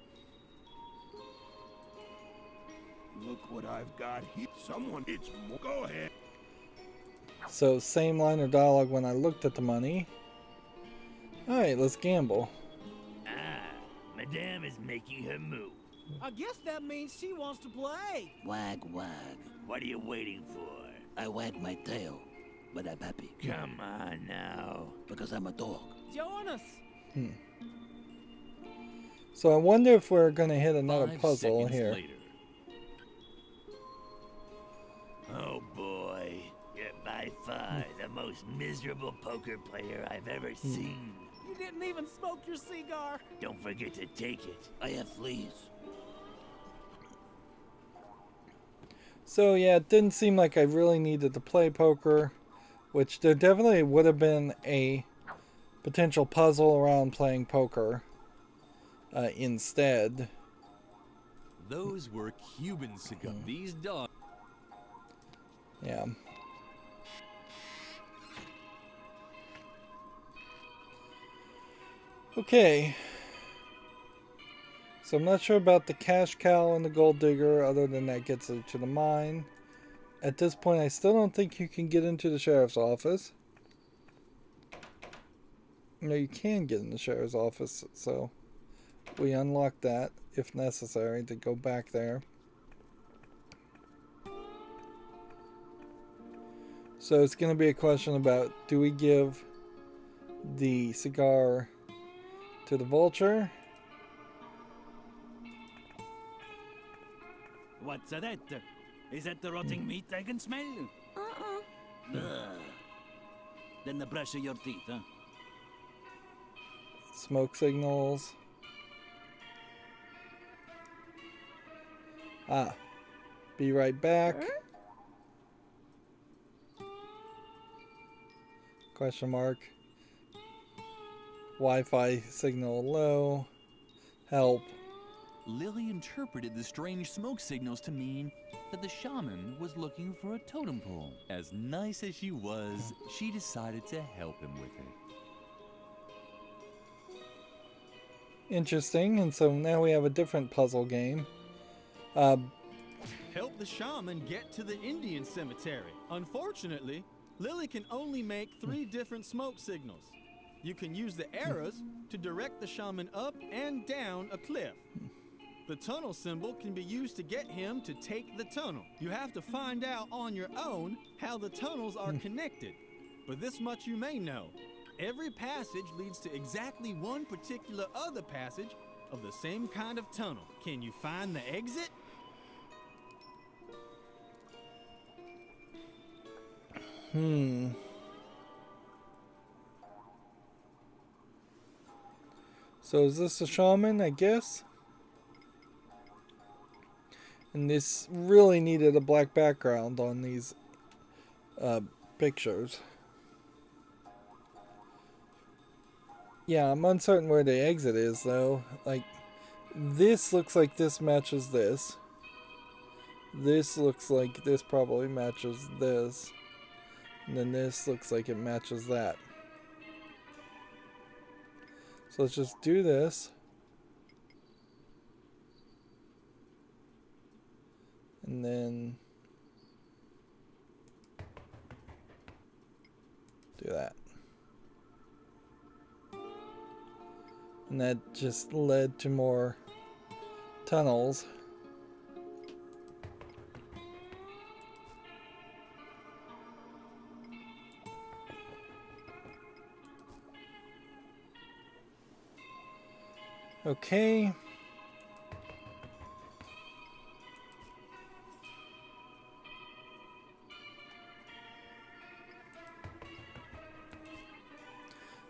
Look what I've got here. Someone, it's more. Go ahead. So same line of dialogue when I looked at the money. Alright, let's gamble. Madame is making her move. I guess that means she wants to play. Wag, wag. What are you waiting for? I wag my tail, but I'm happy. Come on now. Because I'm a dog. Join us. So I wonder if we're going to hit another 5 puzzle seconds here. later. Oh boy, you're by far the most miserable poker player I've ever seen. You didn't even smoke your cigar. Don't forget to take it. I have fleas. So yeah, it didn't seem like I really needed to play poker, which there definitely would have been a potential puzzle around playing poker instead. Those were Cuban cigars. These dogs. Yeah. Okay. So I'm not sure about the cash cow and the gold digger, other than that gets it to the mine. At this point, I still don't think you can get into the sheriff's office. No, you can get in the sheriff's office, so we unlock that if necessary to go back there. So it's going to be a question about, do we give the cigar to the vulture. What's that? Is that the rotting meat I can smell? Ugh. Then the brush of your teeth, huh? Smoke signals. Ah. Be right back. Question mark. Wi-Fi signal low. Help. Lilli interpreted the strange smoke signals to mean that the shaman was looking for a totem pole. As nice as she was, she decided to help him with it. Interesting, and so now we have a different puzzle game. Help the shaman get to the Indian cemetery. Unfortunately, Lilli can only make 3 different smoke signals. You can use the arrows to direct the shaman up and down a cliff. The tunnel symbol can be used to get him to take the tunnel. You have to find out on your own how the tunnels are connected. But this much you may know. Every passage leads to exactly one particular other passage of the same kind of tunnel. Can you find the exit? So is this a shaman, I guess? And this really needed a black background on these pictures. Yeah, I'm uncertain where the exit is, though. Like, this looks like this matches this. This looks like this probably matches this. And then this looks like it matches that. So let's just do this. And then do that. And that just led to more tunnels. Okay.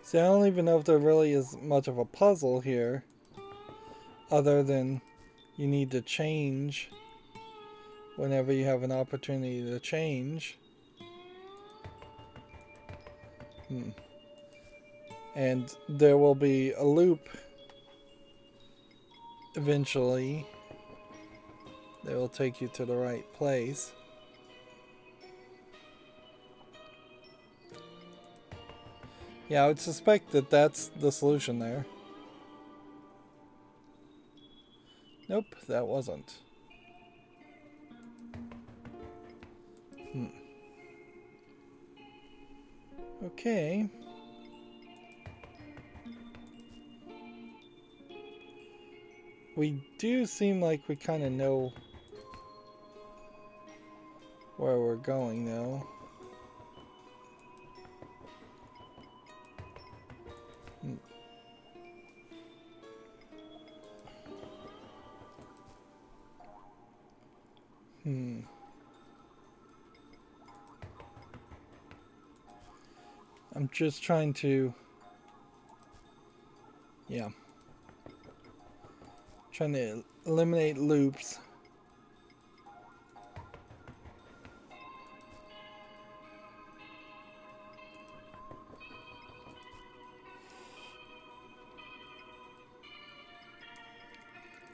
See, I don't even know if there really is much of a puzzle here, other than you need to change whenever you have an opportunity to change. And there will be a loop eventually that will take you to the right place. Yeah, I would suspect that that's the solution there. Nope, that wasn't. Okay. We do seem like we kind of know where we're going, though. I'm just trying to, trying to eliminate loops.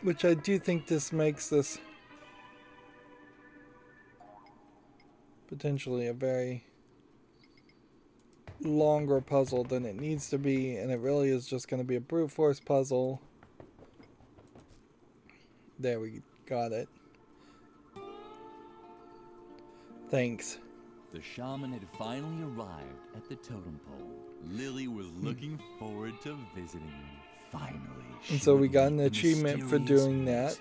Which I do think this makes this potentially a very longer puzzle than it needs to be, and it really is just going to be a brute force puzzle. There, we got it. Thanks. The shaman had finally arrived at the totem pole. Lilli was looking forward to visiting him. Finally. And so we got an achievement for doing that.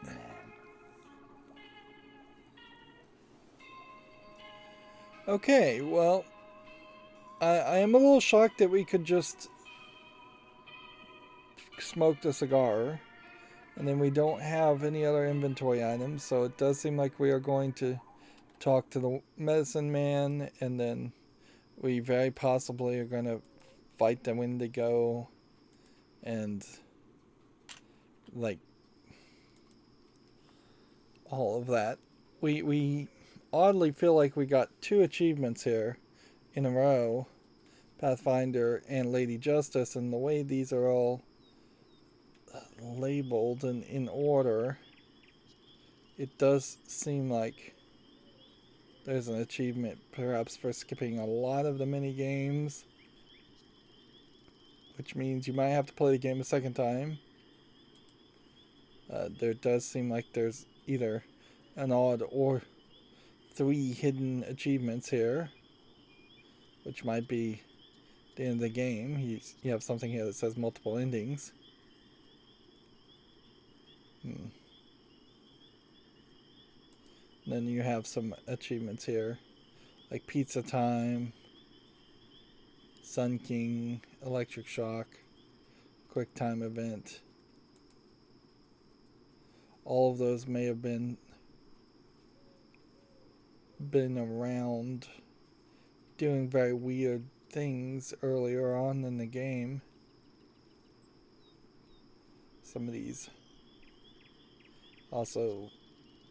Okay, well, I am a little shocked that we could just smoked a cigar. And then we don't have any other inventory items, so it does seem like we are going to talk to the medicine man, and then we very possibly are going to fight the Wendigo, and like all of that. We oddly feel like we got 2 achievements here in a row, Pathfinder and Lady Justice, and the way these are all labeled and in order, it does seem like there's an achievement perhaps for skipping a lot of the mini games, which means you might have to play the game a second time. There does seem like there's either an odd or 3 hidden achievements here, which might be the end of the game. You have something here that says multiple endings. Then you have some achievements here, like Pizza Time, Sun King, Electric Shock, Quick Time Event. All of those may have been around doing very weird things earlier on in the game. Some of these also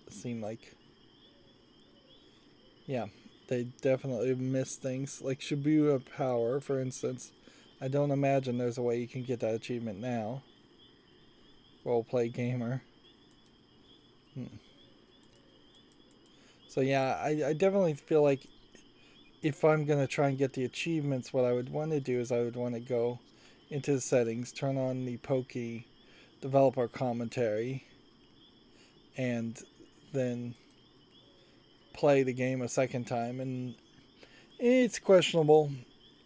seem like, yeah, they definitely miss things. Like Shibuya Power, for instance. I don't imagine there's a way you can get that achievement now. Roleplay Gamer. So yeah, I definitely feel like if I'm going to try and get the achievements, what I would want to do is I would want to go into the settings, turn on the Poke developer commentary, and then play the game a second time. And it's questionable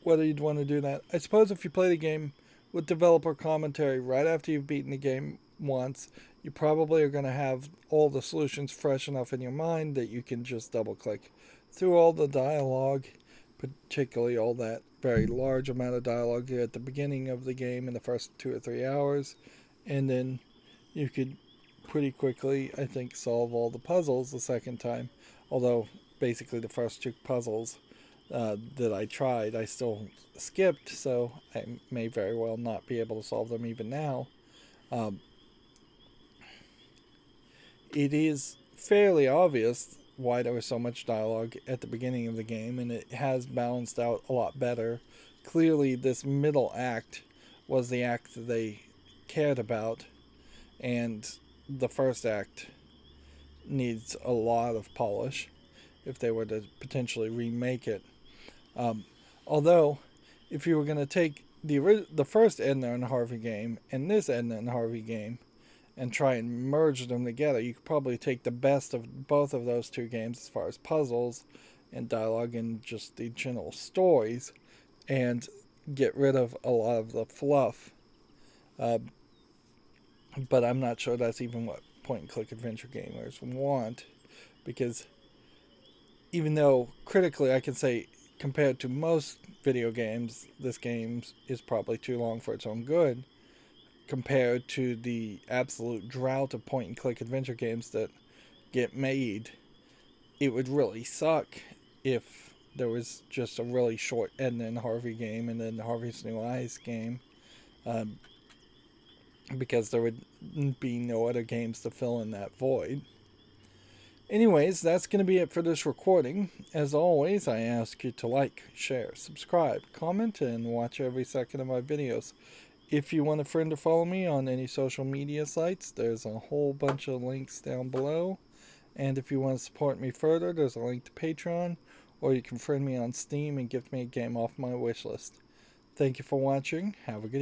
whether you'd want to do that. I suppose if you play the game with developer commentary right after you've beaten the game once, you probably are going to have all the solutions fresh enough in your mind that you can just double click through all the dialogue, particularly all that very large amount of dialogue at the beginning of the game in the first 2 or 3 hours, and then you could pretty quickly, I think, solve all the puzzles the second time. Although basically the first 2 puzzles that I tried, I still skipped, so I may very well not be able to solve them even now. It is fairly obvious why there was so much dialogue at the beginning of the game, and it has balanced out a lot better. Clearly, this middle act was the act that they cared about, and the first act needs a lot of polish if they were to potentially remake it. Although, if you were going to take the first Edna and Harvey game and this Edna and Harvey game and try and merge them together, you could probably take the best of both of those 2 games as far as puzzles and dialogue and just the general stories, and get rid of a lot of the fluff. But I'm not sure that's even what point-and-click adventure gamers want, because even though critically I can say compared to most video games, this game is probably too long for its own good, compared to the absolute drought of point-and-click adventure games that get made, it would really suck if there was just a really short Edna and Harvey game and then Harvey's New Eyes game, because there would be no other games to fill in that void. Anyways, that's going to be it for this recording. As always, I ask you to like, share, subscribe, comment, and watch every second of my videos. If you want a friend to follow me on any social media sites, there's a whole bunch of links down below. And if you want to support me further, there's a link to Patreon, or you can friend me on Steam and gift me a game off my wishlist. Thank you for watching. Have a good